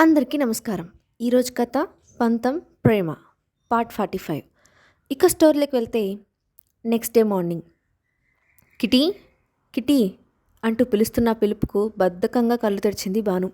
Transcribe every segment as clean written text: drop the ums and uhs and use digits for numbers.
అందరికీ నమస్కారం. ఈరోజు కథ పంతం ప్రేమ పార్ట్ 45. ఇక స్టోరీలోకి వెళ్తే next day morning kitty kitty అంటూ పిలుస్తున్న పిలుపుకు బద్ధకంగా కళ్ళు తెరిచింది భాను.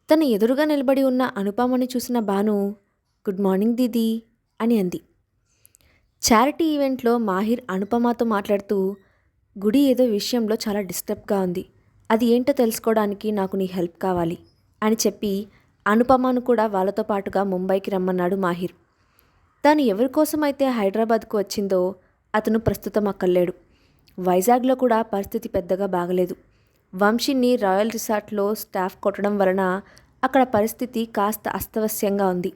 తన ఎదురుగా నిలబడి ఉన్న అనుపమని చూసిన భాను గుడ్ మార్నింగ్ దీదీ అని అంది. చారిటీ ఈవెంట్లో మాహిర్ అనుపమతో మాట్లాడుతూ గుడి ఏదో విషయంలో చాలా డిస్టర్బ్గా ఉంది, అది ఏంటో తెలుసుకోవడానికి నాకు నీ హెల్ప్ కావాలి అని చెప్పి అనుపమను కూడా వాళ్ళతో పాటుగా ముంబైకి రమ్మన్నాడు మాహిర్. తాను ఎవరి కోసమైతే హైదరాబాద్కు వచ్చిందో అతను ప్రస్తుతం అక్కడ లేడు. వైజాగ్లో కూడా పరిస్థితి పెద్దగా బాగలేదు. వంశీని రాయల్ రిసార్ట్లో స్టాఫ్ కొట్టడం వలన అక్కడ పరిస్థితి కాస్త అస్తవ్యస్తంగా ఉంది.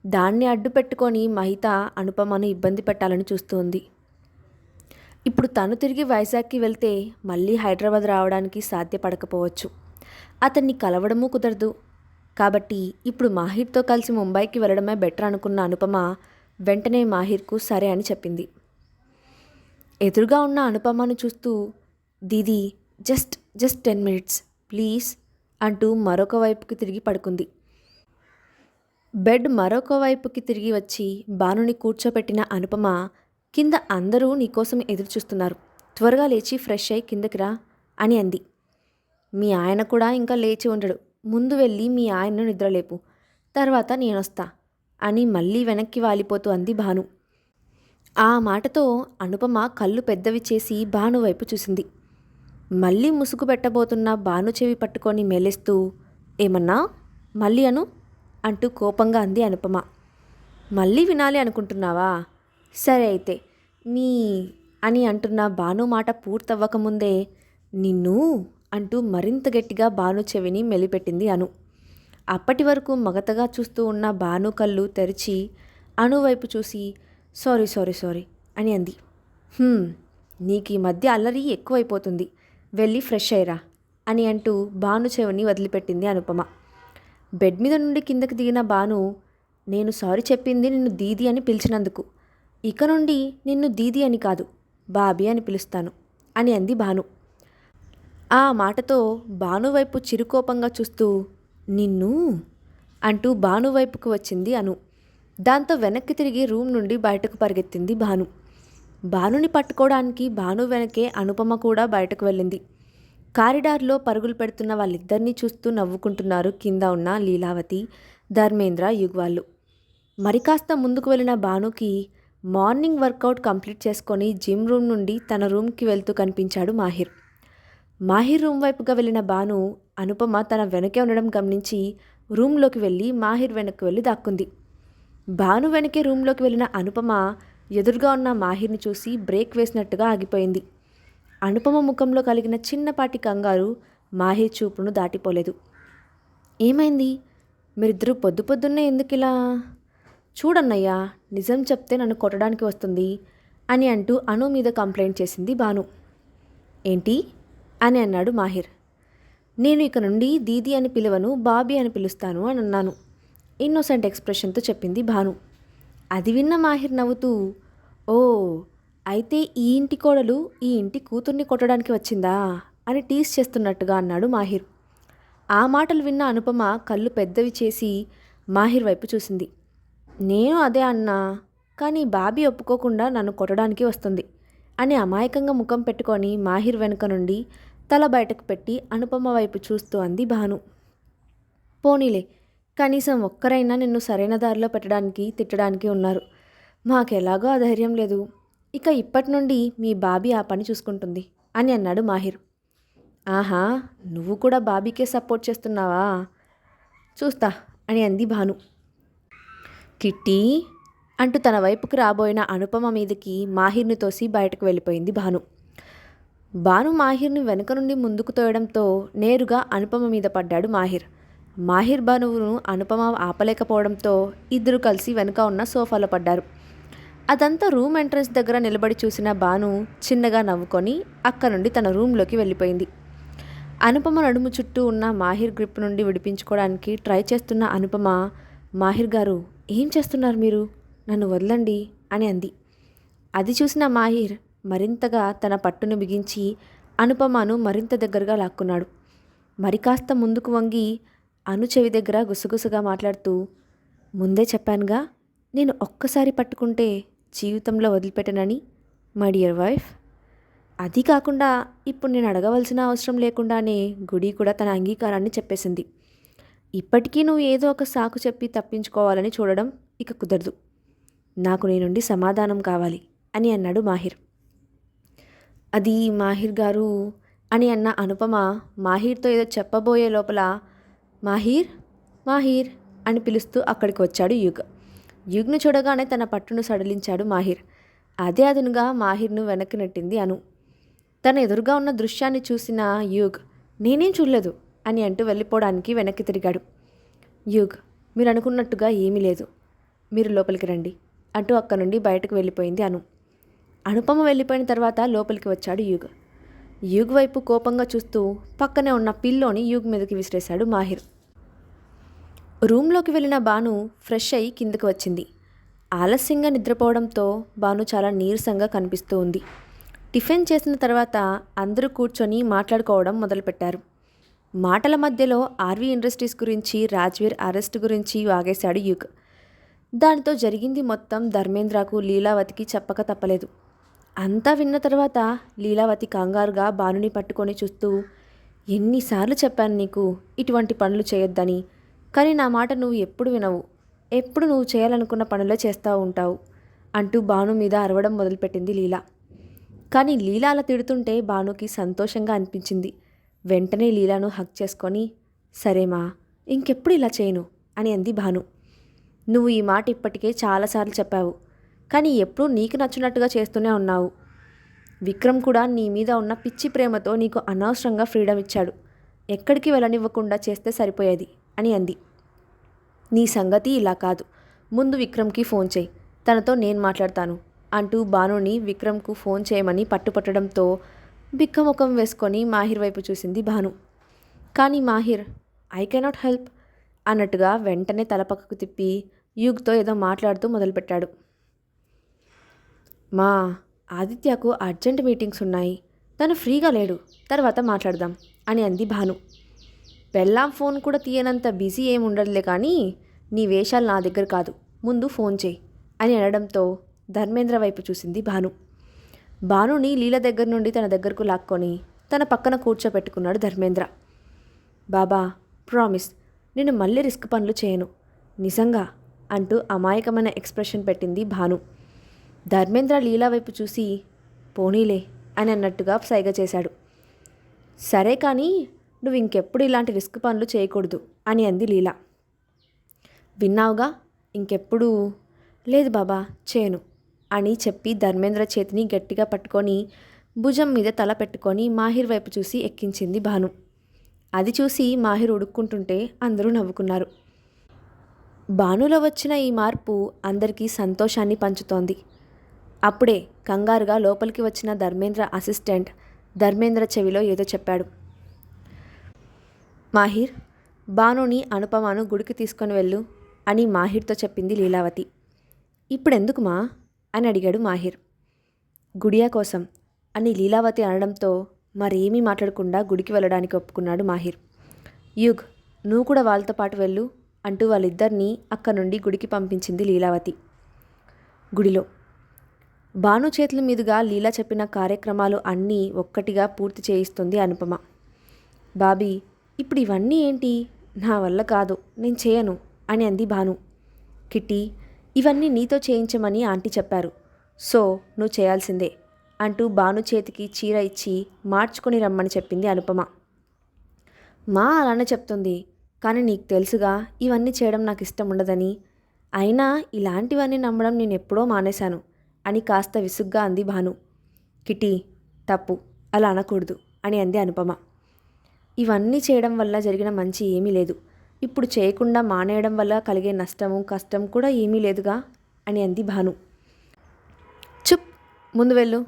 దాన్ని అడ్డు పెట్టుకొని మహిత అనుపమను ఇబ్బంది పెట్టాలని చూస్తుంది. ఇప్పుడు తను తిరిగి వైజాగ్కి వెళ్తే మళ్ళీ హైదరాబాద్ రావడానికి సాధ్యపడకపోవచ్చు. అతన్ని కలవడమూ కుదరదు. కాబట్టి ఇప్పుడు మాహిర్తో కలిసి ముంబైకి వెళ్ళడమే బెటర్ అనుకున్న అనుపమ వెంటనే మాహిర్కు సరే అని చెప్పింది. ఎదురుగా ఉన్న అనుపమను చూస్తూ దీదీ జస్ట్ 10 minutes ప్లీజ్ అంటూ మరొక వైపుకి తిరిగి పడుకుంది. బెడ్ మరొక వైపుకి తిరిగి వచ్చి భానుని కూర్చోపెట్టిన అనుపమ కింద అందరూ నీకోసం ఎదురు చూస్తున్నారు, త్వరగా లేచి ఫ్రెష్ అయి కిందకి రా అని అంది. మీ ఆయన కూడా ఇంకా లేచి ఉండడు, ముందు వెళ్ళి మీ ఆయన్ను నిద్రలేపు, తర్వాత నేనొస్తా అని మళ్ళీ వెనక్కి వాలిపోతూ అంది భాను. ఆ మాటతో అనుపమ కళ్ళు పెద్దవి చేసి భాను వైపు చూసింది. మళ్ళీ ముసుగు పెట్టబోతున్న భాను చెవి పట్టుకొని మేలేస్తూ ఏమన్నా మళ్ళీ అను అంటూ కోపంగా అంది అనుపమ. మళ్ళీ వినాలి అనుకుంటున్నావా? సరే అయితే మీ అని అంటున్న భాను మాట పూర్తవ్వకముందే నిన్ను అంటూ మరింత గట్టిగా భాను చెవిని మెలిపెట్టింది అను. అప్పటి వరకు మగతగా చూస్తూ ఉన్న భాను కళ్ళు తెరిచి అను వైపు చూసి సారీ అని అంది. నీకు ఈ మధ్య అల్లరి ఎక్కువైపోతుంది, వెళ్ళి ఫ్రెష్ అయ్యరా అని అంటూ భాను చెవిని వదిలిపెట్టింది అనుపమ. బెడ్ మీద నుండి కిందకి దిగిన భాను నేను సారీ చెప్పింది నిన్ను దీది అని పిలిచినందుకు, ఇక నుండి నిన్ను దీది అని కాదు బాబీ అని పిలుస్తాను అని అంది భాను. ఆ మాటతో భానువైపు చిరుకోపంగా చూస్తూ నిన్ను అంటూ భానువైపుకు వచ్చింది అను. దాంతో వెనక్కి తిరిగి రూమ్ నుండి బయటకు పరిగెత్తింది భాను. భానుని పట్టుకోవడానికి భాను వెనకే అనుపమ కూడా బయటకు వెళ్ళింది. కారిడార్లో పరుగులు పెడుతున్న వాళ్ళిద్దరినీ చూస్తూ నవ్వుకుంటున్నారు కింద ఉన్న లీలావతి, ధర్మేంద్ర, యుగ్వాళ్ళు. మరి కాస్త ముందుకు వెళ్ళిన భానుకి మార్నింగ్ వర్కౌట్ కంప్లీట్ చేసుకొని జిమ్ రూమ్ నుండి తన రూమ్కి వెళ్తూ కనిపించాడు మాహిర్. మాహిర్ రూమ్ వైపుగా వెళ్ళిన భాను అనుపమ తన వెనకే ఉండడం గమనించి రూమ్లోకి వెళ్ళి మాహిర్ వెనక్కి వెళ్ళి దాక్కుంది. భాను వెనకే రూమ్లోకి వెళ్ళిన అనుపమ ఎదురుగా ఉన్న మాహిర్ని చూసి బ్రేక్ వేసినట్టుగా ఆగిపోయింది. అనుపమ ముఖంలో కలిగిన చిన్నపాటి కంగారు మాహిర్ చూపును దాటిపోలేదు. ఏమైంది? మీరిద్దరూ పొద్దున్నే ఎందుకిలా? చూడన్నయ్యా, నిజం చెప్తే నన్ను కొట్టడానికి వస్తుంది అని అంటూ అను మీద కంప్లైంట్ చేసింది భాను. ఏంటి అని అన్నాడు మాహిర్. నేను ఇక నుండి దీదీ అని పిలవను, బాబీ అని పిలుస్తాను అని అన్నాను ఇన్నోసెంట్ ఎక్స్ప్రెషన్తో చెప్పింది భాను. అది విన్న మాహిర్ నవ్వుతూ ఓ అయితే ఈ ఇంటి కోడలు ఈ ఇంటి కూతుర్ని కొట్టడానికి వచ్చిందా అని టీస్ చేస్తున్నట్టుగా అన్నాడు మాహిర్. ఆ మాటలు విన్న అనుపమ కళ్ళు పెద్దవి చేసి మాహిర్ వైపు చూసింది. నేను అదే అన్నా, కానీ బాబీ ఒప్పుకోకుండా నన్ను కొట్టడానికి వస్తుంది అని అమాయకంగా ముఖం పెట్టుకొని మాహిర్ వెనుక నుండి తల బయటకు పెట్టి అనుపమ వైపు చూస్తూ అంది భాను. పోనీలే, కనీసం ఒక్కరైనా నిన్ను సరైన దారిలో పెట్టడానికి తిట్టడానికి ఉన్నారు, మాకెలాగో ఆ ధైర్యం లేదు. ఇక ఇప్పటి నుండి మీ బాబీ ఆ పని చూసుకుంటుంది అని అన్నాడు మాహిర్. ఆహా, నువ్వు కూడా బాబీకే సపోర్ట్ చేస్తున్నావా? చూస్తా అని అంది భాను. కిట్టి అంటూ తన వైపుకు రాబోయిన అనుపమ మీదకి మాహిర్ని తోసి బయటకు వెళ్ళిపోయింది భాను. భాను మాహిర్ని వెనుక నుండి ముందుకు తోయడంతో నేరుగా అనుపమ మీద పడ్డాడు మాహిర్. మాహిర్ భానువును అనుపమ ఆపలేకపోవడంతో ఇద్దరు కలిసి వెనుక ఉన్న సోఫాలో పడ్డారు. అదంతా రూమ్ ఎంట్రన్స్ దగ్గర నిలబడి చూసిన భాను చిన్నగా నవ్వుకొని అక్క నుండి తన రూమ్లోకి వెళ్ళిపోయింది. అనుపమ నడుము చుట్టూ ఉన్న మాహిర్ గ్రిప్ నుండి విడిపించుకోవడానికి ట్రై చేస్తున్న అనుపమ మాహిర్ గారు ఏం చేస్తున్నారు మీరు, నన్ను వదలండి అని అంది. అది చూసిన మాహిర్ మరింతగా తన పట్టును బిగించి అనుపమను మరింత దగ్గరగా లాక్కున్నాడు. మరి కాస్త ముందుకు వంగి అను చెవి దగ్గర గుసగుసగా మాట్లాడుతూ, ముందే చెప్పానుగా, నేను ఒక్కసారి పట్టుకుంటే జీవితంలో వదిలిపెట్టనని, మై డియర్ వైఫ్. అది కాకుండా ఇప్పుడు నేను అడగవలసిన అవసరం లేకుండానే గుడి కూడా తన అంగీకారాన్ని చెప్పేసింది. ఇప్పటికీ నువ్వు ఏదో ఒక సాకు చెప్పి తప్పించుకోవాలని చూడడం ఇక కుదరదు. నాకు నీ నుండి సమాధానం కావాలి అని అన్నాడు మాహిర్. అది మాహిర్ గారు అని అన్న అనుపమ మాహిర్తో ఏదో చెప్పబోయే లోపల మాహిర్ మాహిర్ అని పిలుస్తూ అక్కడికి వచ్చాడు యుగ్. యుగ్ను చూడగానే తన పట్టును సడలించాడు మాహిర్. అదే అదునుగా మాహిర్ను వెనక్కి నెట్టింది అను. తన ఎదురుగా ఉన్న దృశ్యాన్ని చూసిన యుగ్ నేనేం చూడలేదు అని అంటూ వెళ్ళిపోవడానికి వెనక్కి తిరిగాడు. యుగ్, మీరు అనుకున్నట్టుగా ఏమీ లేదు, మీరు లోపలికి రండి అంటూ అక్కడి నుండి బయటకు వెళ్ళిపోయింది అను. అనుపమ వెళ్ళిపోయిన తర్వాత లోపలికి వచ్చాడు యుగ్. యుగ్ వైపు కోపంగా చూస్తూ పక్కనే ఉన్న పిల్లోని యుగ్ మీదకి విసిరేశాడు మాహిర్. రూమ్లోకి వెళ్ళిన బాను ఫ్రెష్ అయ్యి కిందకు వచ్చింది. ఆలస్యంగా నిద్రపోవడంతో బాను చాలా నీరసంగా కనిపిస్తూ ఉంది. టిఫిన్ చేసిన తర్వాత అందరూ కూర్చొని మాట్లాడుకోవడం మొదలుపెట్టారు. మాటల మధ్యలో ఆర్వీ ఇండస్ట్రీస్ గురించి, రాజ్వీర్ అరెస్ట్ గురించి వాగేశాడు యుగ్. దానితో జరిగింది మొత్తం ధర్మేంద్రకు, లీలావతికి చెప్పక తప్పలేదు. అంతా విన్న తర్వాత లీలావతి కంగారుగా బానుని పట్టుకొని చూస్తూ, ఎన్నిసార్లు చెప్పాను నీకు ఇటువంటి పనులు చేయొద్దని, కానీ నా మాట నువ్వు ఎప్పుడు వినవు, ఎప్పుడు నువ్వు చేయాలనుకున్న పనులే చేస్తూ ఉంటావు అంటూ బాను మీద అరవడం మొదలుపెట్టింది లీలా. కానీ లీలా అలా తిడుతుంటే బానుకి సంతోషంగా అనిపించింది. వెంటనే లీలాను హగ్ చేసుకొని, సరేమా, ఇంకెప్పుడు ఇలా చేయను అని అంది భాను. నువ్వు ఈ మాట ఇప్పటికే చాలాసార్లు చెప్పావు, కానీ ఎప్పుడూ నీకు నచ్చినట్టుగా చేస్తూనే ఉన్నావు. విక్రమ్ కూడా నీ మీద ఉన్న పిచ్చి ప్రేమతో నీకు అనవసరంగా ఫ్రీడమ్ ఇచ్చాడు. ఎక్కడికి వెళ్ళనివ్వకుండా చేస్తే సరిపోయేది అని అంది. నీ సంగతి ఇలా కాదు, ముందు విక్రమ్కి ఫోన్ చేయి, తనతో నేను మాట్లాడతాను అంటూ బానుని విక్రమ్కు ఫోన్ చేయమని పట్టుపట్టడంతో బిక్కముఖం వేసుకొని మాహిర్ వైపు చూసింది భాను. కానీ మాహిర్ ఐ కెనాట్ హెల్ప్ అన్నట్టుగా వెంటనే తల పక్కకు తిప్పి యుగ్తో ఏదో మాట్లాడుతూ మొదలుపెట్టాడు. మా ఆదిత్యకు అర్జెంట్ మీటింగ్స్ ఉన్నాయి, తను ఫ్రీగా లేడు, తర్వాత మాట్లాడదాం అని అంది భాను. పెళ్ళాం ఫోన్ కూడా తీయనంత బిజీ ఏముండదులే, కానీ నీ వేషాలు నా దగ్గర కాదు, ముందు ఫోన్ చేయి అని అనడంతో ధర్మేంద్ర వైపు చూసింది భాను. భానుని లీల దగ్గర నుండి తన దగ్గరకు లాక్కొని తన పక్కన కూర్చోపెట్టుకున్నాడు ధర్మేంద్ర. బాబా, ప్రామిస్, నేను మళ్ళీ రిస్క్ పనులు చేయను, నిజంగా అంటూ అమాయకమైన ఎక్స్ప్రెషన్ పెట్టింది భాను. ధర్మేంద్ర లీలా వైపు చూసి పోనీలే అని అన్నట్టుగా సైగ చేశాడు. సరే, కానీ నువ్వు ఇంకెప్పుడు ఇలాంటి రిస్క్ పనులు చేయకూడదు అని అంది లీలా. విన్నావుగా, ఇంకెప్పుడు లేదు బాబా, చేయను అని చెప్పి ధర్మేంద్ర చేతిని గట్టిగా పట్టుకొని భుజం మీద తల పెట్టుకొని మాహిర్ వైపు చూసి ఎక్కించింది భాను. అది చూసి మాహిర్ ఉడుక్కుంటుంటే అందరూ నవ్వుకున్నారు. భానులో వచ్చిన ఈ మార్పు అందరికీ సంతోషాన్ని పంచుతోంది. అప్పుడే కంగారుగా లోపలికి వచ్చిన ధర్మేంద్ర అసిస్టెంట్ ధర్మేంద్ర చెవిలో ఏదో చెప్పాడు. మాహిర్, భానుని అనుపమను గుడికి తీసుకొని వెళ్ళు అని మాహిర్తో చెప్పింది లీలావతి. ఇప్పుడెందుకు మా అని అడిగాడు మాహిర్. గుడియా కోసం అని లీలావతి అనడంతో మరేమీ మాట్లాడకుండా గుడికి వెళ్ళడానికి ఒప్పుకున్నాడు మాహిర్. యుగ్, నువ్వు కూడా వాళ్ళతో పాటు వెళ్ళు అంటూ వాళ్ళిద్దరినీ అక్కడి నుండి గుడికి పంపించింది లీలావతి. గుడిలో భాను చేతుల మీదుగా లీలా చెప్పిన కార్యక్రమాలు అన్నీ ఒక్కటిగా పూర్తి చేయిస్తుంది అనుపమ. బాబీ, ఇప్పుడు ఇవన్నీ ఏంటి, నా వల్ల కాదు, నేను చేయను అని అంది భాను. కిట్టి, ఇవన్నీ నీతో చేయించమని ఆంటీ చెప్పారు, సో నువ్వు చేయాల్సిందే అంటూ భాను చేతికి చీర ఇచ్చి మార్చుకొని రమ్మని చెప్పింది అనుపమ. మా అలానే చెప్తుంది, కానీ నీకు తెలుసుగా ఇవన్నీ చేయడం నాకు ఇష్టం ఉండదని, అయినా ఇలాంటివన్నీ నమ్మడం నేను ఎప్పుడో మానేశాను అని కాస్త విసుగ్గా అంది భాను. కిట్టి, తప్పు, అలా అనకూడదు అని అంది అనుపమ. ఇవన్నీ చేయడం వల్ల జరిగిన మంచి ఏమీ లేదు, ఇప్పుడు చేయకుండా మానేయడం వల్ల కలిగే నష్టము కష్టం కూడా ఏమీ లేదుగా అని అంది భాను. చుప్, ముందు వెళ్ళు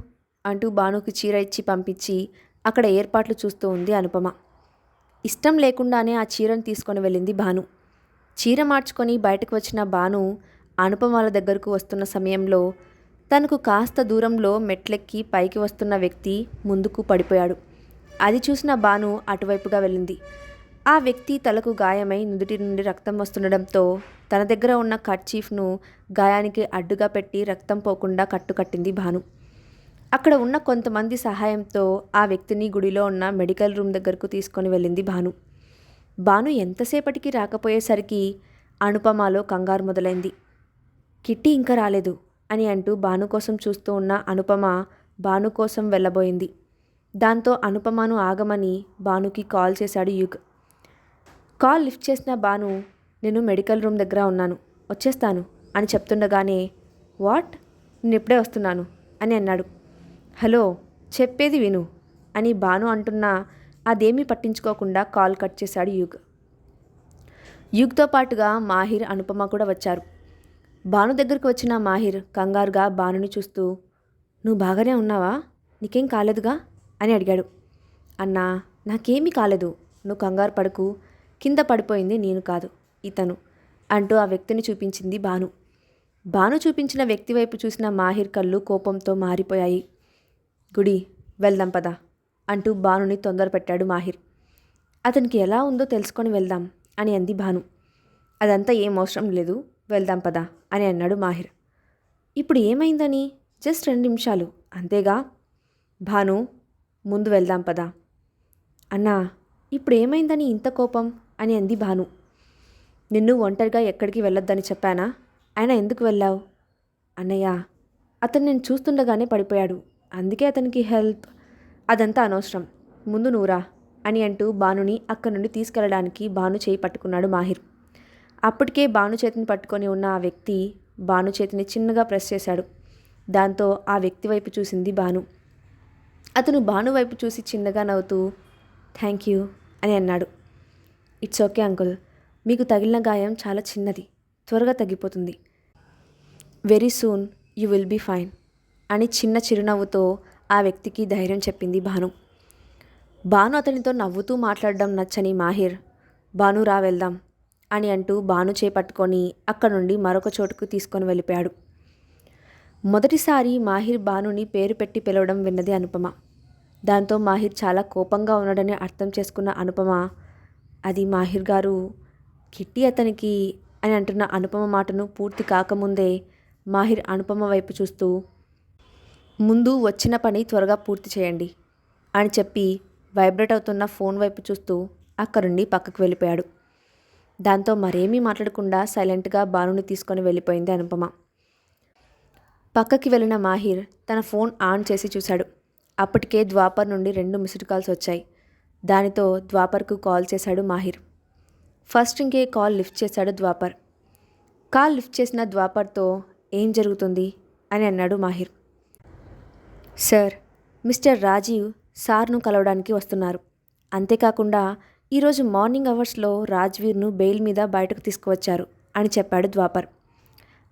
అంటూ భానుకి చీర ఇచ్చి పంపించి అక్కడ ఏర్పాట్లు చూస్తూ ఉంది అనుపమ. ఇష్టం లేకుండానే ఆ చీరను తీసుకొని వెళ్ళింది భాను. చీర మార్చుకొని బయటకు వచ్చిన భాను అనుపమ వాళ్ళ దగ్గరకు వస్తున్న సమయంలో తనకు కాస్త దూరంలో మెట్లెక్కి పైకి వస్తున్న వ్యక్తి ముందుకు పడిపోయాడు. అది చూసిన భాను అటువైపుగా వెళ్ళింది. ఆ వ్యక్తి తలకు గాయమై నుదుటి నుండి రక్తం వస్తుండడంతో తన దగ్గర ఉన్న కర్చీఫ్ను గాయానికి అడ్డుగా పెట్టి రక్తం పోకుండా కట్టుకట్టింది భాను. అక్కడ ఉన్న కొంతమంది సహాయంతో ఆ వ్యక్తిని గుడిలో ఉన్న మెడికల్ రూమ్ దగ్గరకు తీసుకొని వెళ్ళింది భాను. భాను ఎంతసేపటికి రాకపోయేసరికి అనుపమలో కంగారు మొదలైంది. కిట్టి ఇంకా రాలేదు అని అంటూ భాను కోసం చూస్తూ ఉన్న అనుపమ భాను కోసం వెళ్ళబోయింది. దాంతో అనుపమను ఆగమని భానుకి కాల్ చేశాడు యుగ్. కాల్ లిఫ్ట్ చేసిన భాను, నేను మెడికల్ రూమ్ దగ్గర ఉన్నాను, వచ్చేస్తాను అని చెప్తుండగానే, వాట్, నేను ఇప్పుడే వస్తున్నాను అని అన్నాడు. హలో, చెప్పేది విను అని భాను అంటున్నా అదేమీ పట్టించుకోకుండా కాల్ కట్ చేశాడు యుగ్. యుగ్తో పాటుగా మాహిర్, అనుపమ కూడా వచ్చారు. భాను దగ్గరకు వచ్చిన మాహిర్ కంగారుగా భానుని చూస్తూ, నువ్వు బాగానే ఉన్నావా, నీకేం కాలేదుగా అని అడిగాడు. అన్నా, నాకేమీ కాలేదు, నువ్వు కంగారు పడకు, కింద పడిపోయింది నేను కాదు, ఇతను అంటూ ఆ వ్యక్తిని చూపించింది భాను. భాను చూపించిన వ్యక్తి వైపు చూసిన మాహిర్ కళ్ళు కోపంతో మారిపోయాయి. గుడి, వెళ్దాం పదా అంటూ భానుని తొందర పెట్టాడు మాహిర్. అతనికి ఎలా ఉందో తెలుసుకొని వెళ్దాం అని అంది భాను. అదంతా ఏం అవసరం లేదు, వెళ్దాం పదా అని అన్నాడు మాహిర్. ఇప్పుడు ఏమైందని, జస్ట్ 2 నిమిషాలు అంతేగా. భాను, ముందు వెళ్దాం పదా. అన్నా, ఇప్పుడు ఏమైందని ఇంత కోపం అని అంది భాను. నిన్ను ఒంటరిగా ఎక్కడికి వెళ్ళొద్దని చెప్పానా, అయినా ఎందుకు వెళ్ళావు. అన్నయ్య, అతను నేను చూస్తుండగానే పడిపోయాడు, అందుకే అతనికి హెల్ప్. అదంతా అనవసరం, ముందు నువ్వురా అని అంటూ భానుని అక్కడి నుండి తీసుకెళ్లడానికి భాను చేయి పట్టుకున్నాడు మాహిర్. అప్పటికే భాను చేతిని పట్టుకొని ఉన్న ఆ వ్యక్తి భాను చేతిని చిన్నగా ప్రెస్ చేశాడు. దాంతో ఆ వ్యక్తి వైపు చూసింది భాను. అతను భాను వైపు చూసి చిన్నగా నవ్వుతూ థ్యాంక్ యూ అని అన్నాడు. ఇట్స్ ఓకే అంకుల్, మీకు తగిలిన గాయం చాలా చిన్నది, త్వరగా తగ్గిపోతుంది. Very soon you will be fine అని చిన్న చిరునవ్వుతో ఆ వ్యక్తికి ధైర్యం చెప్పింది భాను. భాను అతనితో నవ్వుతూ మాట్లాడడం నచ్చని మాహిర్, భాను రా వెళ్దాం అని అంటూ భాను చేపట్టుకొని అక్కడ నుండి మరొక చోటుకు తీసుకొని వెళ్ళిపోయాడు. మొదటిసారి మాహిర్ భానుని పేరు పెట్టి పిలవడం విన్నది అనుపమ. దాంతో మాహిర్ చాలా కోపంగా ఉన్నాడని అర్థం చేసుకున్న అనుపమ, అది మాహిర్ గారు, కిట్టి అతనికి అని అంటున్న అనుపమ మాటను పూర్తి కాకముందే మాహిర్ అనుపమ వైపు చూస్తూ, ముందు వచ్చిన పని త్వరగా పూర్తి చేయండి అని చెప్పి వైబ్రేట్ అవుతున్న ఫోన్ వైపు చూస్తూ అక్కడుండి పక్కకు వెళ్ళిపోయాడు. దాంతో మరేమీ మాట్లాడకుండా సైలెంట్గా భానుని తీసుకొని వెళ్ళిపోయింది అనుపమ. పక్కకి వెళ్ళిన మాహిర్ తన ఫోన్ ఆన్ చేసి చూశాడు. అప్పటికే ద్వాపర్ నుండి 2 మిస్డ్ కాల్స్ వచ్చాయి. దానితో ద్వాపర్కు కాల్ చేశాడు మాహిర్. ఫస్ట్ ఇంకే కాల్ లిఫ్ట్ చేశాడు ద్వాపర్. కాల్ లిఫ్ట్ చేసిన ద్వాపర్తో ఏం జరుగుతుంది అని అన్నాడు మాహిర్. సార్, మిస్టర్ రాజీవ్ సార్ను కలవడానికి వస్తున్నారు. అంతేకాకుండా ఈరోజు మార్నింగ్ అవర్స్లో రాజ్వీర్ను బెయిల్ మీద బయటకు తీసుకువచ్చారు అని చెప్పాడు ద్వాపర్.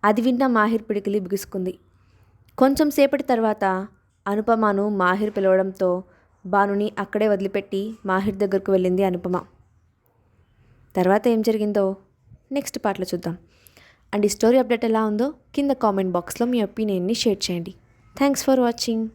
అది విన్న మాహిర్ పిడికిలి బిగుసుకుంది. కొంచెం సేపటి తర్వాత అనుపమను మాహిర్ పిలవడంతో భానుని అక్కడే వదిలిపెట్టి మాహిర్ దగ్గరకు వెళ్ళింది అనుపమ. తర్వాత ఏం జరిగిందో నెక్స్ట్ పార్ట్లో చూద్దాం. అండ్ ఈ స్టోరీ అప్డేట్ ఎలా ఉందో కింద కామెంట్ బాక్స్లో మీ ఒపీనియన్ని షేర్ చేయండి. Thanks for watching.